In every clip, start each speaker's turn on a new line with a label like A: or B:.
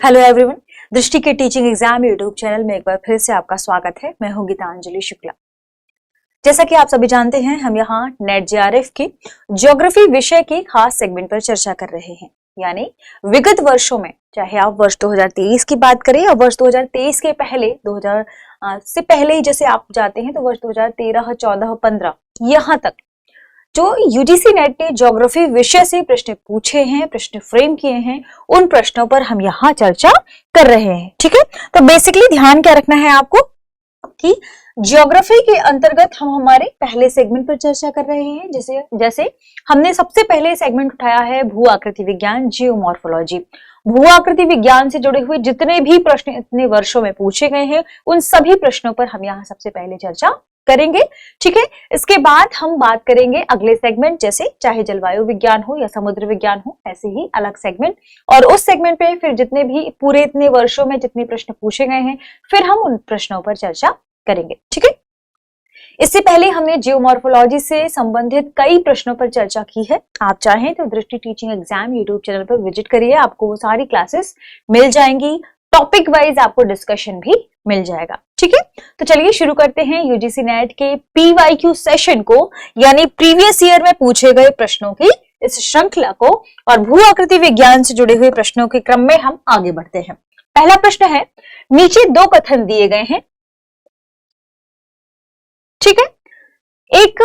A: Hello everyone, दृष्टि के teaching exam YouTube channel में एक बार फिर से आपका स्वागत है। मैं हूं गीतांजलि शुक्ला। जैसा कि आप सभी जानते हैं, हम यहाँ नेट जेआरएफ के ज्योग्राफी विषय के खास सेगमेंट पर चर्चा कर रहे हैं। यानी विगत वर्षों में, चाहे आप वर्ष 2023 की बात करें या वर्ष 2023 के पहले 2000 से पहले जैसे आप जाते हैं तो वर्ष 2013, 14, 15 यहाँ तक जो यूजीसी नेट ने ज्योग्राफी विषय से प्रश्न पूछे हैं, प्रश्न फ्रेम किए हैं, उन प्रश्नों पर हम यहाँ चर्चा कर रहे हैं। ठीक है, तो बेसिकली ध्यान क्या रखना है आपको कि ज्योग्राफी के अंतर्गत हम हमारे पहले सेगमेंट पर चर्चा कर रहे हैं। जैसे हमने सबसे पहले सेगमेंट उठाया है भू आकृति विज्ञान, जियोमॉर्फोलॉजी। भू आकृति विज्ञान से जुड़े हुए जितने भी प्रश्न इतने वर्षों में पूछे गए हैं, उन सभी प्रश्नों पर हम यहाँ सबसे पहले चर्चा करेंगे। ठीक है, इसके बाद हम बात करेंगे अगले सेगमेंट, जैसे चाहे जलवायु विज्ञान हो या समुद्र विज्ञान हो, ऐसे ही अलग सेगमेंट, और उस सेगमेंट पे फिर जितने भी पूरे इतने वर्षों में जितने प्रश्न पूछे गए हैं, फिर हम उन प्रश्नों पर चर्चा करेंगे। ठीक है, इससे पहले हमने जियोमॉर्फोलॉजी से संबंधित कई प्रश्नों पर चर्चा की है। आप चाहें तो दृष्टि टीचिंग एग्जाम यूट्यूब चैनल पर विजिट करिए, आपको वो सारी क्लासेस मिल जाएंगी। टॉपिक वाइज आपको डिस्कशन भी मिल जाएगा। ठीक है, तो चलिए शुरू करते हैं यूजीसी नेट के पीवाईक्यू सेशन को, यानी प्रीवियस ईयर में पूछे गए प्रश्नों की इस श्रृंखला को, और भू आकृति विज्ञान से जुड़े हुए प्रश्नों के क्रम में हम आगे बढ़ते हैं। पहला प्रश्न है, नीचे दो कथन दिए गए हैं। ठीक है, एक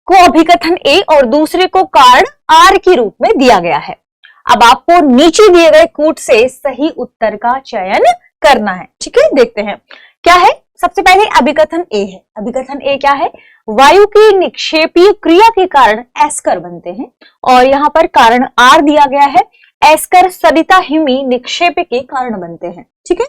A: को अभिकथन ए और दूसरे को कारण आर के रूप में दिया गया है। अब आपको नीचे दिए गए कूट से सही उत्तर का चयन करना है। ठीक है, देखते हैं क्या है। सबसे पहले अभिकथन ए है। अभिकथन ए क्या है? वायु की निक्षेपीय क्रिया के कारण एस्कर बनते हैं, और यहाँ पर कारण आर दिया गया है। एस्कर सरिता हिमी निक्षेप के कारण बनते हैं। ठीक है,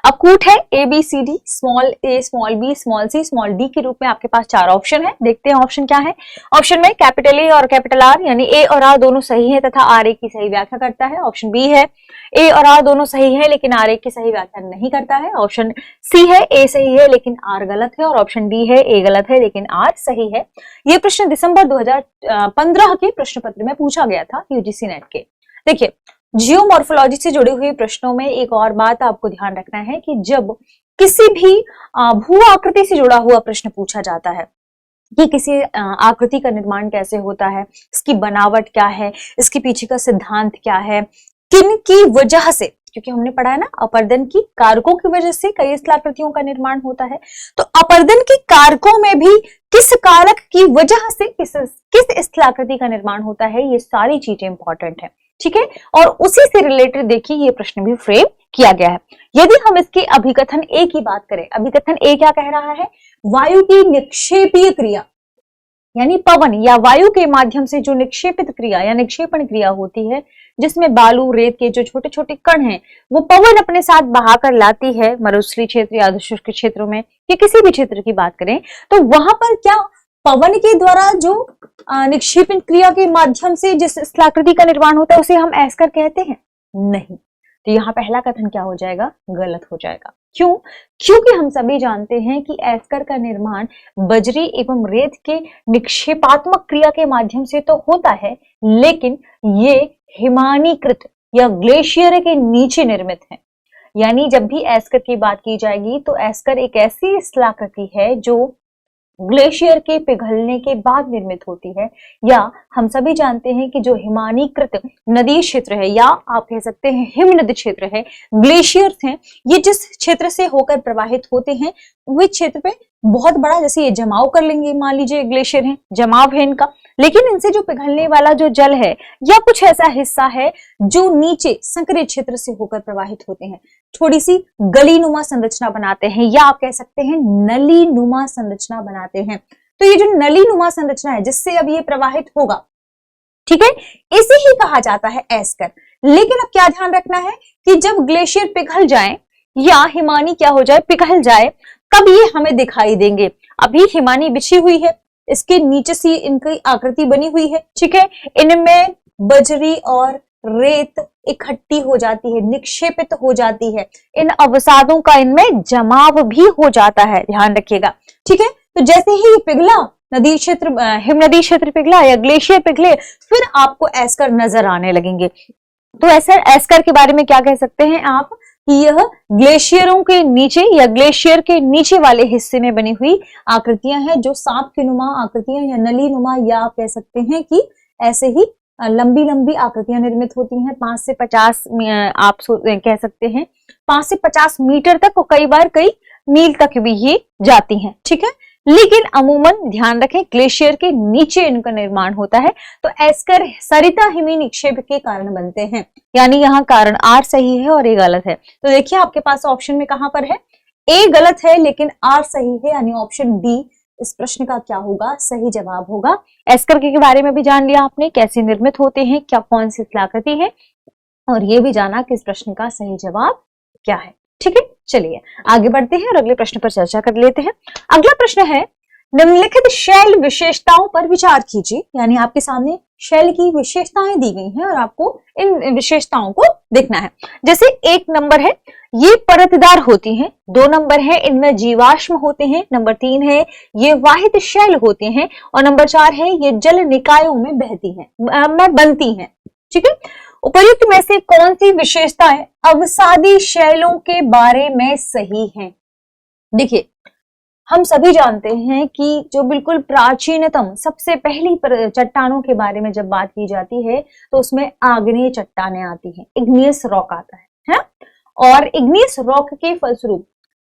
A: अब कूट है A B C D, small A, small B, small C, small D के रूप में आपके पास चार ऑप्शन है। देखते हैं ऑप्शन क्या है। ऑप्शन में कैपिटल ए और कैपिटल आर, यानी ए और आर दोनों सही है तथा आर एक की सही व्याख्या करता है। ऑप्शन बी है ए और आर दोनों सही है लेकिन आर एक की सही व्याख्या नहीं करता है। ऑप्शन सी है ए सही है लेकिन आर गलत है, और ऑप्शन डी है ए गलत है लेकिन आर सही है। ये प्रश्न दिसंबर 2015 के प्रश्न पत्र में पूछा गया था यूजीसी नेट के। देखिए, जियोमॉर्फोलॉजी से जुड़े हुए प्रश्नों में एक और बात आपको ध्यान रखना है कि जब किसी भी भू आकृति से जुड़ा हुआ प्रश्न पूछा जाता है कि किसी आकृति का निर्माण कैसे होता है, इसकी बनावट क्या है, इसके पीछे का सिद्धांत क्या है, किन की वजह से, क्योंकि हमने पढ़ा है ना अपर्दन की कारकों की वजह से कई स्थलाकृतियों का निर्माण होता है, तो अपर्दन के कारकों में भी किस कारक की वजह से किस स्थलाकृति का निर्माण होता है, ये सारी चीजें इंपॉर्टेंट है। ठीक है, और उसी से रिलेटेड देखिए ये प्रश्न भी फ्रेम किया गया है। यदि हम इसके अभिकथन ए की बात करें, अभिकथन ए क्या कह रहा है? वायु की निक्षेपीय क्रिया, यानी पवन या वायु के माध्यम से जो निक्षेपित क्रिया या निक्षेपण क्रिया होती है, जिसमें बालू रेत के जो छोटे छोटे कण हैं वो पवन अपने साथ बहाकर लाती है, मरुस्थलीय क्षेत्र या शुष्क क्षेत्रों में या किसी भी क्षेत्र की बात करें, तो वहां पर क्या पवन के द्वारा जो निक्षेपण क्रिया के माध्यम से जिस स्थलाकृति का निर्माण होता है उसे हम एस्कर कहते हैं? नहीं। तो यहाँ पहला कथन क्या हो जाएगा? गलत हो जाएगा। क्यों? क्योंकि हम सभी जानते हैं कि एस्कर का निर्माण बजरी एवं रेत के निक्षेपात्मक क्रिया के माध्यम से तो होता है, लेकिन ये हिमानीकृत या ग्लेशियर के नीचे निर्मित है। यानी जब भी एस्कर की बात की जाएगी तो एस्कर एक ऐसी स्थलाकृति है जो ग्लेशियर के पिघलने के बाद निर्मित होती है, या हम सभी जानते हैं कि जो हिमानीकृत नदी क्षेत्र है या आप कह सकते हैं हिमनद क्षेत्र है, ग्लेशियर्स हैं, ये जिस क्षेत्र से होकर प्रवाहित होते हैं वही क्षेत्र पे बहुत बड़ा, जैसे ये जमाव कर लेंगे, मान लीजिए ग्लेशियर है, जमाव है इनका, लेकिन इनसे जो पिघलने वाला जो जल है या कुछ ऐसा हिस्सा है जो नीचे संकरित क्षेत्र से होकर प्रवाहित होते हैं, थोड़ी सी गलीनुमा संरचना बनाते हैं, या आप कह सकते हैं नलीनुमा संरचना बनाते हैं। तो ये जो नलीनुमा संरचना है जिससे अब ये प्रवाहित होगा, ठीक है, इसे ही कहा जाता है एस्कर। लेकिन अब क्या ध्यान रखना है कि जब ग्लेशियर पिघल जाए या हिमानी क्या हो जाए, पिघल जाए, तब ये हमें दिखाई देंगे। अभी हिमानी बिछी हुई है, इसके नीचे से इनकी आकृति बनी हुई है। ठीक है, इनमें बजरी और रेत इकट्ठी हो जाती है, निक्षेपित हो जाती है, इन अवसादों का इनमें जमाव भी हो जाता है, ध्यान रखिएगा। ठीक है, तो जैसे ही ये पिघला, नदी क्षेत्र, हिम नदी क्षेत्र पिघला या ग्लेशियर पिघले, फिर आपको एस्कर नजर आने लगेंगे। तो एस्कर के बारे में क्या कह सकते हैं आप कि यह ग्लेशियरों के नीचे या ग्लेशियर के नीचे वाले हिस्से में बनी हुई आकृतियां हैं, जो सांप के नुमा आकृतियां या नली नुमा, या आप कह सकते हैं कि ऐसे ही लंबी लंबी आकृतियां निर्मित होती हैं। 5 से 50 आप कह सकते हैं 5 से 50 मीटर तक और कई बार कई मील तक भी ये जाती हैं, ठीक है। लेकिन अमूमन ध्यान रखें ग्लेशियर के नीचे इनका निर्माण होता है। तो एस्कर सरिता हिमी निक्षेप के कारण बनते हैं, यानी यहाँ कारण आर सही है और ए गलत है। तो देखिए आपके पास ऑप्शन में कहां पर है, ए गलत है लेकिन आर सही है, यानी ऑप्शन डी इस प्रश्न का क्या होगा, सही जवाब होगा। एस्कर के बारे में भी जान लिया आपने, कैसे निर्मित होते हैं, क्या कौन सी स्थलाकृति है, और ये भी जाना कि इस प्रश्न का सही जवाब क्या है, ठीक है। चलिए आगे बढ़ते हैं और अगले प्रश्न पर चर्चा कर लेते हैं। अगला प्रश्न है, निम्नलिखित शैल विशेषताओं पर विचार कीजिए, यानी आपके सामने शैल की विशेषताएं दी गई हैं और आपको इन विशेषताओं को देखना है। जैसे 1 नंबर है, ये परतदार होती हैं। 2 नंबर है, इनमें जीवाश्म होते हैं। नंबर 3 है, ये वाहित शैल होते हैं। और नंबर 4 है, ये जल निकायों में बहती हैं, में बनती हैं, ठीक है। उपर्युक्त में से कौन सी विशेषताएं अवसादी शैलों के बारे में सही हैं? देखिए हम सभी जानते हैं कि जो बिल्कुल प्राचीनतम सबसे पहली चट्टानों के बारे में जब बात की जाती है तो उसमें आग्नेय चट्टानें आती हैं, इग्नियस रॉक आता है? और इग्नियस रॉक के फलस्वरूप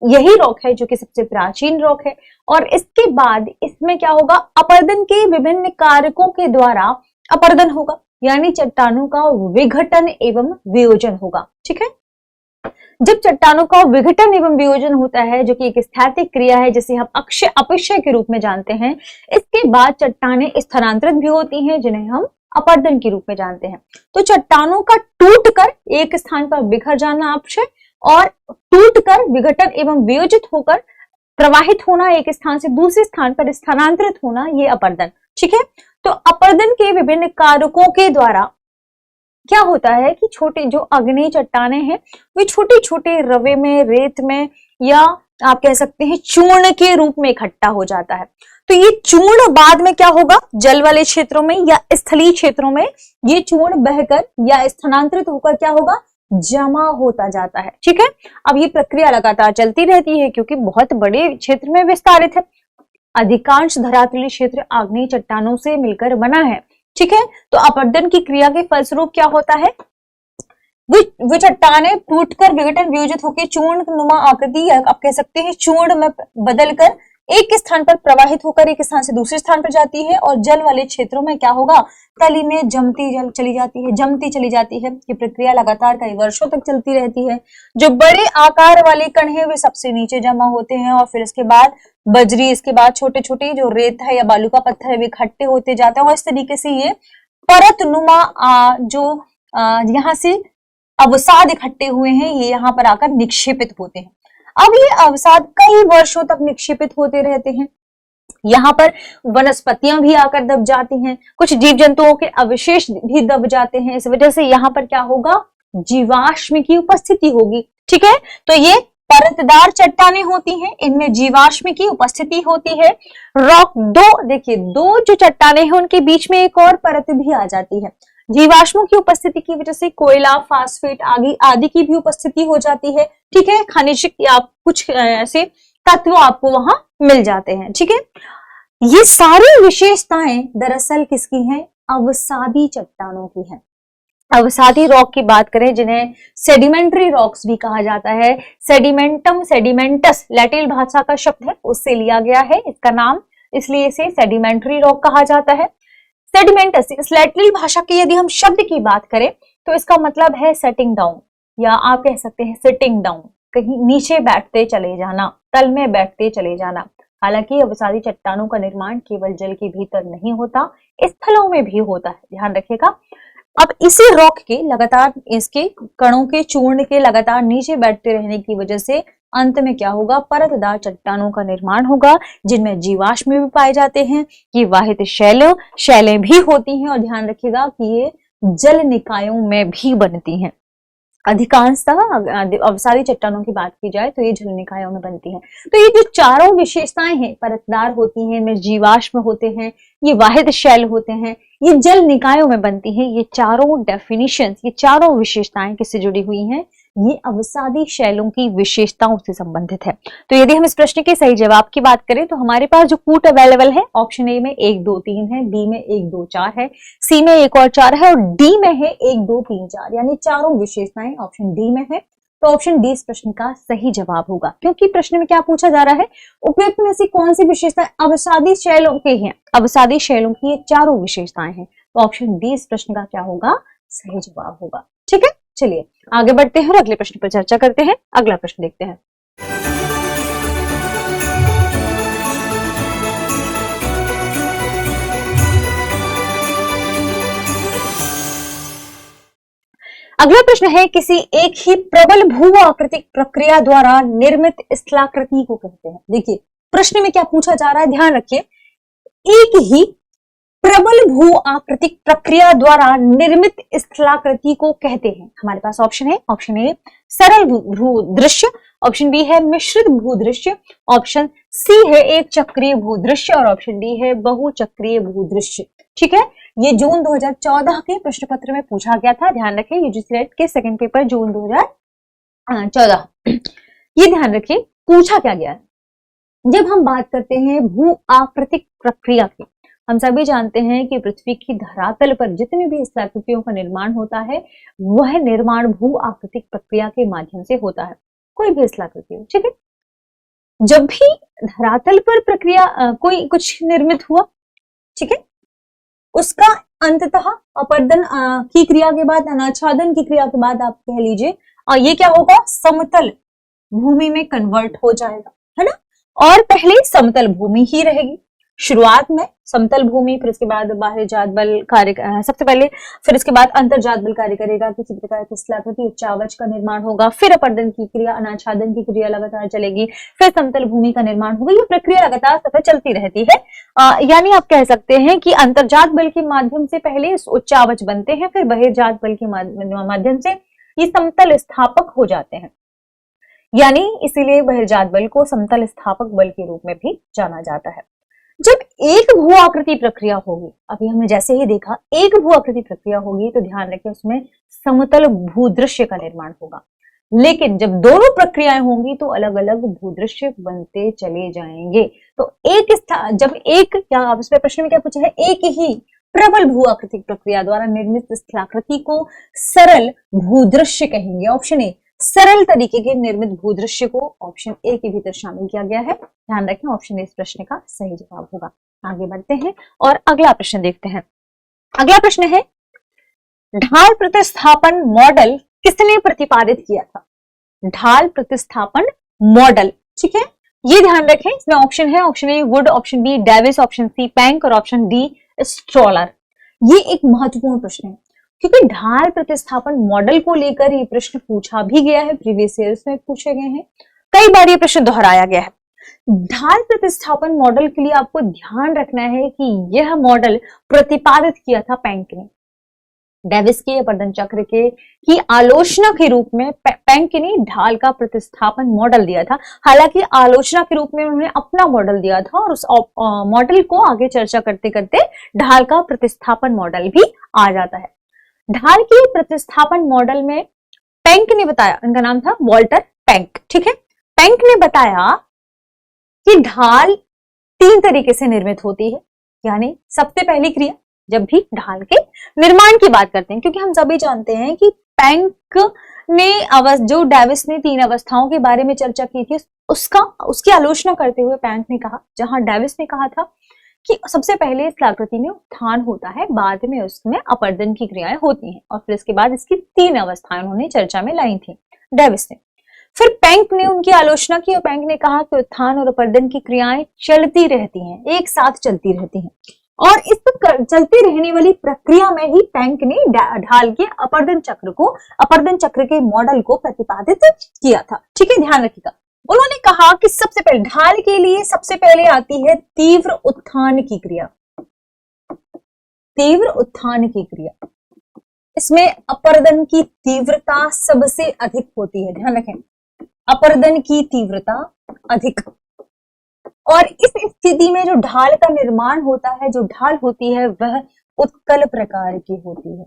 A: यही रॉक है जो कि सबसे प्राचीन रॉक है। और इसके बाद इसमें क्या होगा, अपर्दन के विभिन्न कारकों के द्वारा अपर्दन होगा, यानी चट्टानों का विघटन एवं वियोजन होगा, ठीक है। जब चट्टानों का विघटन एवं वियोजन होता है, जो कि एक स्थैतिक क्रिया है जिसे हम अक्षय अपक्षय के रूप में जानते हैं, इसके बाद चट्टानें स्थानांतरित भी होती हैं जिन्हें हम अपर्दन के रूप में जानते हैं। तो चट्टानों का टूटकर एक स्थान पर बिखर जाना अपक्षय, और टूटकर विघटन एवं वियोजित होकर प्रवाहित होना, एक स्थान से दूसरे स्थान पर स्थानांतरित होना, ये अपर्दन, ठीक है। तो अपर्दन के विभिन्न कारकों के द्वारा क्या होता है कि छोटे जो आग्नेय चट्टानें हैं वे छोटे छोटे रवे में, रेत में, या आप कह सकते हैं चूर्ण के रूप में इकट्ठा हो जाता है। तो ये चूर्ण बाद में क्या होगा, जल वाले क्षेत्रों में या स्थलीय क्षेत्रों में ये चूर्ण बहकर या स्थानांतरित होकर क्या होगा, जमा होता जाता है, ठीक है। अब ये प्रक्रिया लगातार चलती रहती है क्योंकि बहुत बड़े क्षेत्र में विस्तारित है। अधिकांश धरातलीय क्षेत्र आग्नेय चट्टानों से मिलकर बना है, ठीक है। तो अपर्दन की क्रिया के फलस्वरूप क्या होता है, वो चट्टानें टूटकर विघटन वियोजित होकर चूर्ण नुमा आकृति, आप कह सकते हैं चूर्ण में बदलकर एक स्थान पर प्रवाहित होकर एक स्थान से दूसरे स्थान पर जाती है। और जल वाले क्षेत्रों में क्या होगा, तली में जमती चली जाती है। ये प्रक्रिया लगातार कई वर्षों तक चलती रहती है। जो बड़े आकार वाले कण हैं वे सबसे नीचे जमा होते हैं और फिर इसके बाद बजरी, इसके बाद छोटे छोटे जो रेत है या बालू का पत्थर है वे इकट्ठे होते जाते हैं और इस तरीके से ये परतनुमा जो यहाँ से अवसाद इकट्ठे हुए हैं ये यहाँ पर आकर निक्षेपित होते हैं। अब ये अवसाद कई वर्षों तक निक्षेपित होते रहते हैं। यहाँ पर वनस्पतियां भी आकर दब जाती हैं, कुछ जीव जंतुओं के अवशेष भी दब जाते हैं। इस वजह से यहाँ पर क्या होगा, जीवाश्म की उपस्थिति होगी, ठीक है। तो ये परतदार चट्टानें होती हैं, इनमें जीवाश्म की उपस्थिति होती है। रॉक दो, देखिए दो जो चट्टानें हैं उनके बीच में एक और परत भी आ जाती है। जीवाश्मों की उपस्थिति की वजह से कोयला, फास्फेट आदि की भी उपस्थिति हो जाती है, ठीक है। खनिज या कुछ ऐसे तत्व आपको वहां मिल जाते हैं, ठीक है। ये सारी विशेषताएं दरअसल किसकी हैं, अवसादी चट्टानों की हैं। अवसादी रॉक की बात करें जिन्हें सेडिमेंट्री रॉक्स भी कहा जाता है, सेडिमेंटम सेडिमेंटस लैटिन भाषा का शब्द है, उससे लिया गया है इसका नाम, इसलिए इसे सेडिमेंट्री रॉक कहा जाता है। सेडिमेंटस इस लैटिन भाषा की यदि हम शब्द की बात करें तो इसका मतलब है सेटिंग डाउन, या आप कह सकते हैं सिटिंग डाउन, कहीं नीचे बैठते चले जाना, तल में बैठते चले जाना। हालांकि अवसादी चट्टानों का निर्माण केवल जल के भीतर नहीं होता, स्थलों में भी होता है, ध्यान रखिएगा। अब इसी रॉक के लगातार इसके कणों के चूर्ण के लगातार नीचे बैठते रहने की वजह से अंत में क्या होगा, परतदार चट्टानों का निर्माण होगा जिनमें जीवाश्म भी पाए जाते हैं। ये वाहित शैलें भी होती हैं और ध्यान रखिएगा कि ये जल निकायों में भी बनती हैं। अधिकांशतः अवसादी चट्टानों की बात की जाए तो ये जल निकायों में बनती हैं। तो ये जो चारों विशेषताएं हैं, परतदार होती हैं, इनमें जीवाश्म होते हैं, ये वाहित शैल होते हैं, ये जल निकायों में बनती है। ये चारों डेफिनेशंस, ये चारों विशेषताएं किससे जुड़ी हुई हैं? ये अवसादी शैलों की विशेषताओं से संबंधित है। तो यदि हम इस प्रश्न के सही जवाब की बात करें तो हमारे पास जो कूट अवेलेबल है, ऑप्शन ए में 1 2 3 है, बी में 1 2 4 है, सी में 1 और 4 है और डी में है 1 2 3 4, यानी चारों विशेषताएं ऑप्शन डी में है। तो ऑप्शन डी इस प्रश्न का सही जवाब होगा, क्योंकि प्रश्न में क्या पूछा जा रहा है? उपयुक्त में से कौन सी विशेषताएं अवसादी शैलों की हैं? अवसादी शैलों की ये चारों विशेषताएं हैं। तो ऑप्शन डी इस प्रश्न का क्या होगा? सही जवाब होगा। ठीक है, चलिए आगे बढ़ते हैं और अगले प्रश्न पर चर्चा करते हैं। अगला प्रश्न देखते हैं। अगला प्रश्न है, किसी एक ही प्रबल भू आकृतिक प्रक्रिया द्वारा निर्मित स्थलाकृति को कहते हैं। देखिए प्रश्न में क्या पूछा जा रहा है, ध्यान रखिए। एक ही प्रबल भू आकृतिक प्रक्रिया द्वारा निर्मित स्थलाकृति को कहते हैं। हमारे पास ऑप्शन है, ऑप्शन ए सरल भूदृश्य, ऑप्शन बी है मिश्रित भूदृश्य, ऑप्शन सी है एक चक्रीय भूदृश्य और ऑप्शन डी है बहुचक्रीय भूदृश्य। ठीक है, ये जून 2014 के प्रश्न पत्र में पूछा गया था। ध्यान रखें, यूजीसी नेट के सेकंड पेपर जून 2014, ये ध्यान रखें पूछा क्या गया है। जब हम बात करते हैं भू आकृतिक प्रक्रिया की, हम सभी जानते हैं कि पृथ्वी की धरातल पर जितनी भी स्थलाकृतियों का निर्माण होता है वह निर्माण भू आकृतिक प्रक्रिया के माध्यम से होता है। कोई भी स्थलाकृति हो, ठीक है। जब भी धरातल पर प्रक्रिया कोई कुछ निर्मित हुआ, ठीक है, उसका अंततः अपरदन की क्रिया के बाद, अनाच्छादन की क्रिया के बाद आप कह लीजिए ये क्या होगा? समतल भूमि में कन्वर्ट हो जाएगा, है ना। और पहले समतल भूमि ही रहेगी शुरुआत में, समतल भूमि, फिर इसके बाद बाह्य जात बल कार्य सबसे पहले, फिर इसके बाद अंतर्जात बल कार्य करेगा, किसी प्रकार की स्थलाकृति उच्चावच का निर्माण होगा, फिर अपरदन की क्रिया, अनाच्छादन की क्रिया लगातार चलेगी, फिर समतल भूमि का निर्माण होगा। ये प्रक्रिया लगातार सतत चलती रहती है। यानी आप कह सकते हैं कि अंतर्जात बल के माध्यम से पहले उच्चावच बनते हैं, फिर बहिर्जात बल के माध्यम से ये समतल स्थापक हो जाते हैं। यानी इसीलिए बहिर्जात बल को समतल स्थापक बल के रूप में भी जाना जाता है। जब एक भू आकृति प्रक्रिया होगी, अभी हमने जैसे ही देखा एक भू आकृति प्रक्रिया होगी, तो ध्यान रखें उसमें समतल भूदृश्य का निर्माण होगा। लेकिन जब दोनों प्रक्रियाएं होंगी तो अलग अलग भूदृश्य बनते चले जाएंगे। तो जब एक, क्या इस प्रश्न में क्या पूछा है? एक ही प्रबल भू आकृतिक प्रक्रिया द्वारा निर्मित स्थलाकृति को सरल भूदृश्य कहेंगे। ऑप्शन ए सरल तरीके के निर्मित भूदृश्य को ऑप्शन ए के भीतर शामिल किया गया है। ध्यान रखें ऑप्शन ए इस प्रश्न का सही जवाब होगा। आगे बढ़ते हैं और अगला प्रश्न देखते हैं। अगला प्रश्न है, ढाल प्रतिस्थापन मॉडल किसने प्रतिपादित किया था? ढाल प्रतिस्थापन मॉडल, ठीक है, ये ध्यान रखें। इसमें ऑप्शन है, option A wood, option B Davis, option C पैंक और ऑप्शन डी स्ट्रोलर। ये एक महत्वपूर्ण प्रश्न है क्योंकि ढाल प्रतिस्थापन मॉडल को लेकर ये प्रश्न पूछा भी गया है, प्रीवियस ईयर्स में पूछे गए हैं, कई बार ये प्रश्न दोहराया गया है। ढाल प्रतिस्थापन मॉडल के लिए आपको ध्यान रखना है कि यह मॉडल प्रतिपादित किया था पैंक ने। डेविस के अपरदन चक्र के की आलोचना के रूप में पैंक ने ढाल का प्रतिस्थापन मॉडल दिया था। हालांकि आलोचना के रूप में उन्होंने अपना मॉडल दिया था और उस मॉडल को आगे चर्चा करते करते ढाल का प्रतिस्थापन मॉडल भी आ जाता है। ढाल के प्रतिस्थापन मॉडल में पैंक ने बताया, उनका नाम था वॉल्टर पैंक, ठीक है। पैंक ने बताया कि ढाल 3 तरीके से निर्मित होती है। यानी सबसे पहली क्रिया, जब भी ढाल के निर्माण की बात करते हैं, क्योंकि हम सभी जानते हैं कि पैंक ने जो डेविस ने 3 अवस्थाओं के बारे में चर्चा की थी, उसकी आलोचना करते हुए पैंक ने कहा, जहां डेविस ने कहा था कि सबसे पहले स्थलाकृति में उत्थान होता है, बाद में उसमें अपरदन की क्रियाएं होती हैं और फिर इसके बाद इसकी 3 अवस्थाएं उन्होंने चर्चा में लाई थी डेविस ने। फिर पैंक ने उनकी आलोचना की और पैंक ने कहा कि उत्थान और अपरदन की क्रियाएं चलती रहती हैं, एक साथ चलती रहती हैं, और इस चलती रहने वाली प्रक्रिया में ही पैंक ने ढाल के अपरदन चक्र के मॉडल को प्रतिपादित किया था। ठीक है, ध्यान रखिएगा। उन्होंने कहा कि सबसे पहले ढाल के लिए सबसे पहले आती है तीव्र उत्थान की क्रिया। तीव्र उत्थान की क्रिया, इसमें अपरदन की तीव्रता सबसे अधिक होती है। ध्यान रखें, अपरदन की तीव्रता अधिक, और इस स्थिति में जो ढाल का निर्माण होता है, जो ढाल होती है वह उत्तल प्रकार की होती है,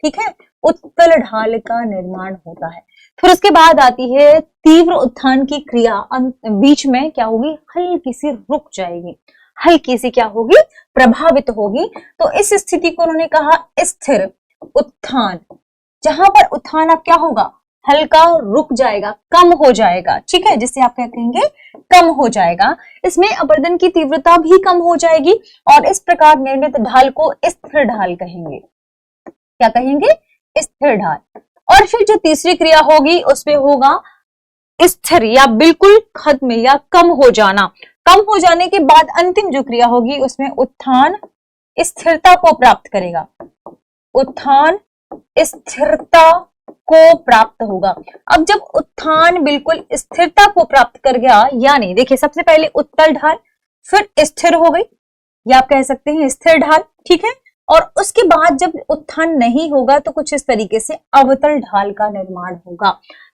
A: ठीक है, उत्तल ढाल का निर्माण होता है। फिर उसके बाद आती है तीव्र उत्थान की क्रिया, बीच में क्या होगी, हल्की सी रुक जाएगी, हल्की सी क्या होगी, प्रभावित होगी। तो इस स्थिति को उन्होंने कहा स्थिर उत्थान, जहां पर उत्थान अब क्या होगा, हल्का रुक जाएगा, कम हो जाएगा, ठीक है, जिससे आप क्या कहेंगे, कम हो जाएगा। इसमें अपरदन की तीव्रता भी कम हो जाएगी और इस प्रकार निर्मित ढाल को स्थिर ढाल कहेंगे। क्या कहेंगे, स्थिर ढाल। और फिर जो तीसरी क्रिया होगी उसमें होगा स्थिर या बिल्कुल खत्म या कम हो जाना। कम हो जाने के बाद अंतिम जो क्रिया होगी उसमें उत्थान स्थिरता को प्राप्त करेगा, उत्थान स्थिरता को प्राप्त होगा। अब जब उत्थान बिल्कुल स्थिरता को प्राप्त कर गया, यानी देखिए सबसे पहले उत्तल ढाल, फिर स्थिर हो गई, या आप कह सकते हैं स्थिर ढाल, ठीक है, और उसके बाद जब उत्थान नहीं होगा तो कुछ इस तरीके से अवतल ढाल का निर्माण होगा।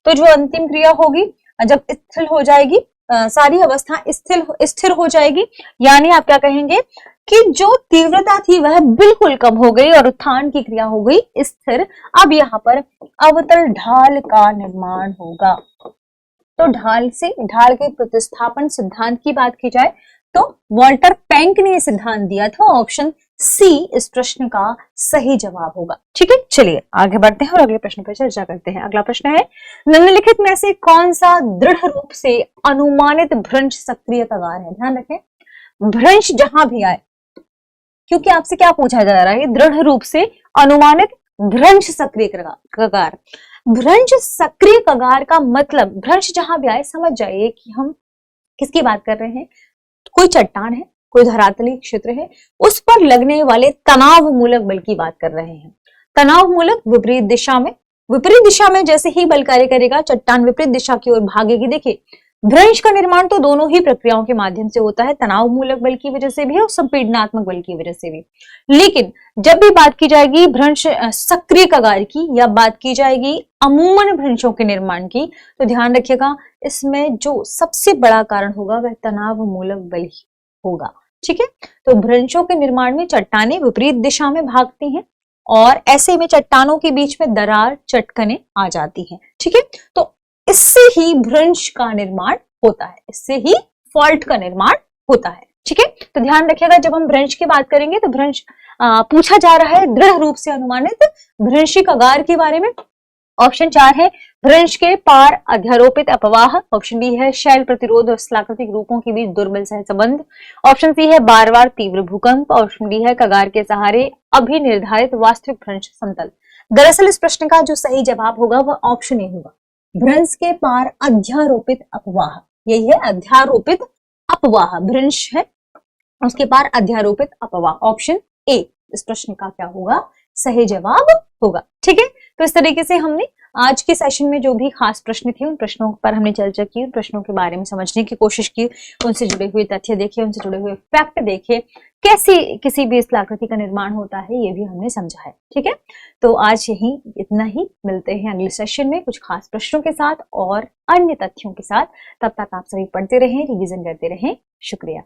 A: तो जो अंतिम क्रिया होगी, जब स्थिर हो जाएगी, सारी अवस्था स्थिर हो जाएगी, यानी आप क्या कहेंगे कि जो तीव्रता थी वह बिल्कुल कम हो गई और उत्थान की क्रिया हो गई स्थिर। अब यहाँ पर अवतल ढाल का निर्माण होगा। तो ढाल के प्रतिस्थापन सिद्धांत की बात की जाए तो वॉल्टर पैंक ने सिद्धांत दिया था, ऑप्शन सी इस प्रश्न का सही जवाब होगा। ठीक है, चलिए आगे बढ़ते हैं और अगले प्रश्न पर चर्चा करते हैं। अगला प्रश्न है, निम्नलिखित में से कौन सा दृढ़ रूप से अनुमानित भ्रंश सक्रिय कगार है। ध्यान रखें, भ्रंश जहां भी आए, क्योंकि आपसे क्या पूछा जा रहा है, दृढ़ रूप से अनुमानित भ्रंश सक्रिय कगार। भ्रंश सक्रिय कगार का मतलब, भ्रंश जहां भी आए समझ जाइए कि हम किसकी बात कर रहे हैं। कोई चट्टान है, कोई धरातलीय क्षेत्र है, उस पर लगने वाले तनाव मूलक बल की बात कर रहे हैं। तनाव मूलक विपरीत दिशा में जैसे ही बल कार्य करेगा, चट्टान विपरीत दिशा की ओर भागेगी। देखिए, भ्रंश का निर्माण तो दोनों ही प्रक्रियाओं के माध्यम से होता है, तनाव मूलक बल की वजह से भी और संपीड़नात्मक बल की वजह से भी। लेकिन जब भी बात की जाएगी भ्रंश सक्रिय कगार की या बात की जाएगी अमूमन भ्रंशों के निर्माण की, तो ध्यान रखिएगा इसमें जो सबसे बड़ा कारण होगा वह तनाव मूलक बल ही होगा। ठीक है, तो भ्रंशों के निर्माण में चट्टानें विपरीत दिशा में भागती हैं और ऐसे में चट्टानों के बीच में दरार चटकने आ जाती हैं। ठीक है, तो इससे ही भ्रंश का निर्माण होता है, इससे ही फॉल्ट का निर्माण होता है। ठीक है, तो ध्यान रखिएगा जब हम भ्रंश की बात करेंगे तो भ्रंश पूछा जा रहा है दृढ़ रूप से अनुमानित भ्रंशी कगार के बारे में। ऑप्शन 4 है भ्रंश के पार अध्यारोपित अपवाह। ऑप्शन बी है शैल प्रतिरोध और स्थलाकृतिक रूपों के बीच दुर्बल सहसंबंध। ऑप्शन सी है बार बार तीव्र भूकंप। ऑप्शन डी है कगार के सहारे अभी निर्धारित वास्तविक भ्रंश समतल। दरअसल इस प्रश्न का जो सही जवाब होगा वह ऑप्शन ए होगा, भ्रंश के पार अध्यारोपित अपवाह। यही है अध्यारोपित अपवाह, भ्रंश है उसके पार अध्यारोपित अपवाह। ऑप्शन ए इस प्रश्न का क्या होगा, सही जवाब होगा। ठीक है, तो इस तरीके से हमने आज के सेशन में जो भी खास प्रश्न थे उन प्रश्नों पर हमने चर्चा की, उन प्रश्नों के बारे में समझने की कोशिश की, उनसे जुड़े हुए तथ्य देखे, उनसे जुड़े हुए फैक्ट देखे, कैसे किसी भी स्थलाकृति का निर्माण होता है ये भी हमने समझा है। ठीक है, तो आज यही इतना ही, मिलते हैं अगले सेशन में कुछ खास प्रश्नों के साथ और अन्य तथ्यों के साथ। तब तक आप सभी पढ़ते रहें, रिवीजन करते रहें। शुक्रिया।